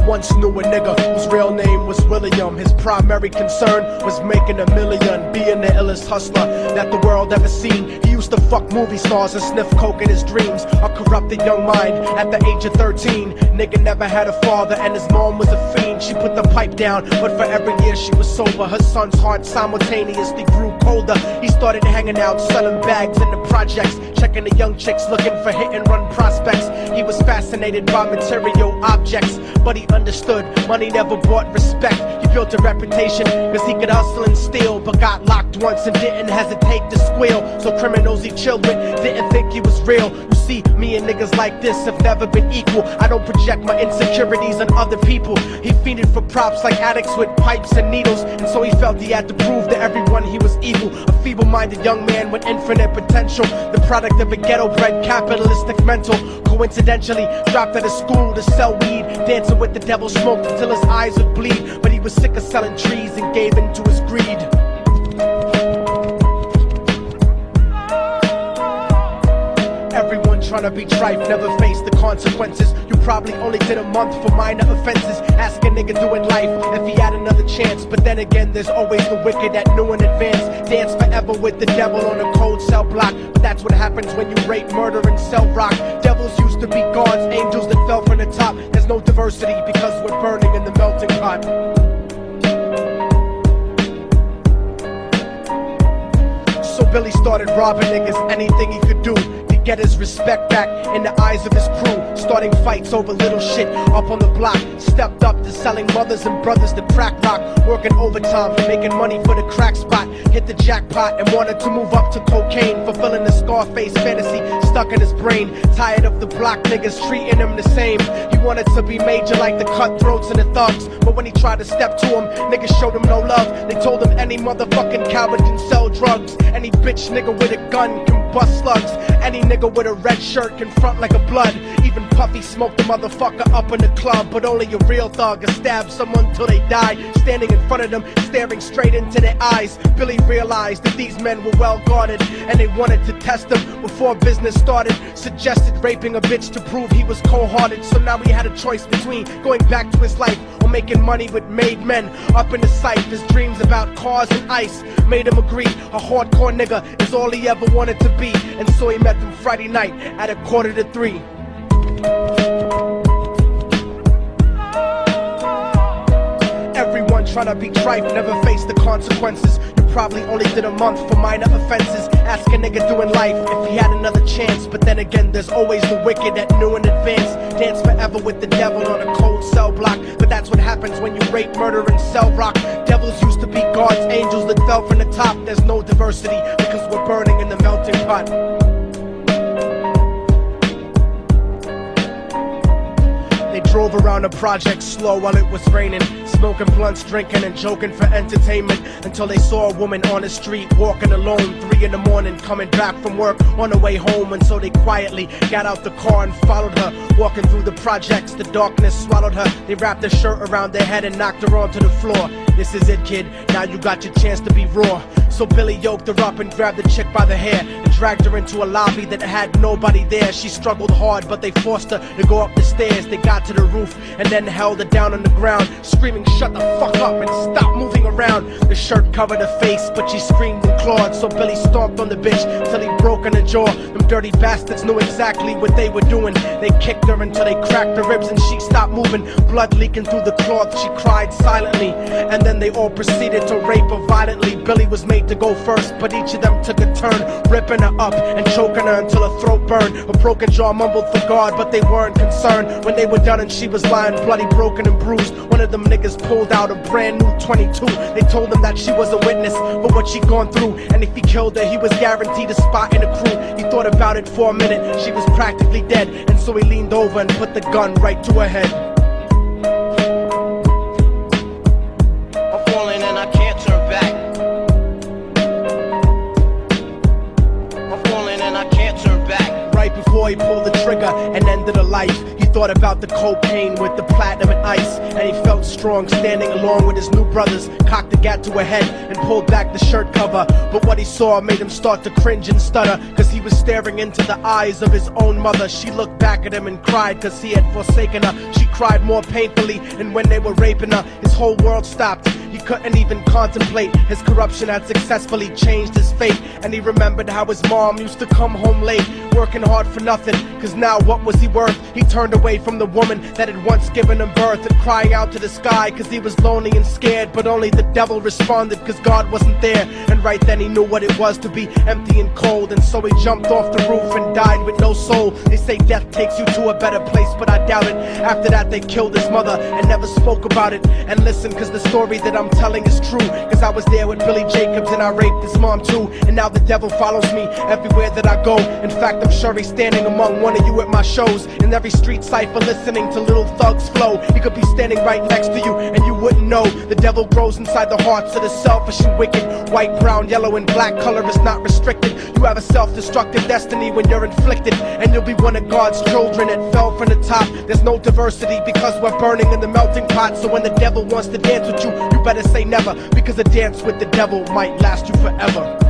once knew a nigga whose real name was William. His primary concern was making $1 million, being the illest hustler that the world ever seen. He used to fuck movie stars and sniff coke in his dreams. A corrupted young mind at the age of 13. Nigga never had a father and his mom was a fiend. She put the pipe down, but for every year she was sober, her son's heart simultaneously grew colder. He started hanging out, selling bags in the projects, checking the young chicks looking for hit and run prospects. He was fascinated by material objects, but he understood money never bought respect. He built a reputation cause he could hustle and steal, but got locked once and didn't hesitate to squeal. So criminals he chilled with didn't think he was real. You see, me and niggas like this have never been equal. I don't project my insecurities on other people. He fiended for props like addicts with pipes and needles, and so he felt he had to prove to everyone he was evil. A feeble-minded young man with infinite potential, the product of a ghetto-bred capitalistic mental. Coincidentally, dropped out of school to sell weed, dancing with the devil, smoked until his eyes would bleed. But he was sick of selling trees and gave in to his greed. Everyone trying to be trife never faced the consequences. You probably only did a month for minor offenses. Ask a nigga doing life if he had another chance. But then again, there's always the wicked that knew in advance. Dance forever with the devil on a cold cell block. But that's what happens when you rape, murder, and sell rock. Devils used to be gods, angels that fell from the top. There's no diversity because we're burning in the melting pot. So Billy started robbing niggas, anything he could do to get his respect back in the eyes of his crew. Starting fights over little shit up on the block. Stepped up to selling mothers and brothers to crack rock. Working overtime, making money for the crack spot. Hit the jackpot and wanted to move up to cocaine. Fulfilling the Scarface fantasy stuck in his brain. Tired of the block niggas treating him the same. He wanted to be major like the cutthroats and the thugs. But when he tried to step to him, niggas showed him no love. They told him any motherfucking coward can sell drugs. Any bitch nigga with a gun can bust slugs. Any nigga with a red shirt can front like a blood. Even Puffy smoked the motherfucker up in the club. But only a real thug can stab someone till they die. Standing in front of them, staring straight into their eyes, Billy realized that these men were well guarded, and they wanted to test him before business started. Suggested raping a bitch to prove he was cold-hearted. So now he had a choice between going back to his life or making money with made men. Up in the sight, his dreams about cars and ice made him agree a hardcore nigga is all he ever wanted to be. And so he met them Friday night at 2:45. Everyone trying to be trife never faced the consequences. You probably only did a month for minor offenses. Ask a nigga doing life if he had another chance. But then again, there's always the wicked that knew in advance. Dance forever with the devil on a cold cell block. But that's what happens when you rape, murder, and sell rock. Devils used to be gods, angels that fell from the top. There's no diversity because we're burning in the melting pot. They drove around the project slow while it was raining, smoking blunts, drinking and joking for entertainment, until they saw a woman on the street walking alone, 3 in the morning, coming back from work on her way home. And so they quietly got out the car and followed her, walking through the projects. The darkness swallowed her. They wrapped her shirt around their head and knocked her onto the floor. This is it, kid, now you got your chance to be raw. So Billy yoked her up and grabbed the chick by the hair and dragged her into a lobby that had nobody there. She struggled hard, but they forced her to go up the stairs. They got to the roof and then held her down on the ground, screaming, "Shut the fuck up and stop moving around." The shirt covered her face, but she screamed and clawed. So Billy stomped on the bitch till he broke in her jaw. Them dirty bastards knew exactly what they were doing. They kicked her until they cracked her ribs and she stopped moving. Blood leaking through the cloth, she cried silently. And then they all proceeded to rape her violently. Billy was made to go first, but each of them took a turn, ripping her up and choking her until her throat burned. Her broken jaw mumbled for God, but they weren't concerned. When they were done and she was lying bloody, broken and bruised, one of them niggas pulled out a brand new 22. They told him that she was a witness for what she'd gone through, and if he killed her, he was guaranteed a spot in the crew. He thought about it for a minute, she was practically dead, and so he leaned over and put the gun right to her head. Before he pulled the trigger and ended her life, he thought about the cocaine with the platinum and ice, and he felt strong standing along with his new brothers. Cocked the gat to her head and pulled back the shirt cover, but what he saw made him start to cringe and stutter, cause he was staring into the eyes of his own mother. She looked back at him and cried cause he had forsaken her. She cried more painfully, and when they were raping her, his whole world stopped. He couldn't even contemplate. His corruption had successfully changed his fate, and he remembered how his mom used to come home late, working hard for nothing, cause now what was he worth? He turned away from the woman that had once given him birth, and crying out to the sky cause he was lonely and scared, but only the devil responded cause God wasn't there. And right then he knew what it was to be empty and cold, and so he jumped off the roof and died with no soul. They say death takes you to a better place, but I doubt it. After that they killed his mother and never spoke about it. And listen, cause the story that I'm telling is true, cause I was there with Billy Jacobs and I raped his mom too. And now the devil follows me everywhere that I go. In fact, I'm sure he's standing among one of you at my shows, in every street cipher listening to Little Thug's flow. He could be standing right next to you and you wouldn't know. The devil grows inside the hearts of the selfish and wicked. White, brown, yellow and black color is not restricted. You have a self-destructive destiny when you're inflicted, and you'll be one of God's children that fell from the top. There's no diversity because we're burning in the melting pot. So when the devil wants to dance with you, you better say never, because a dance with the devil might last you forever.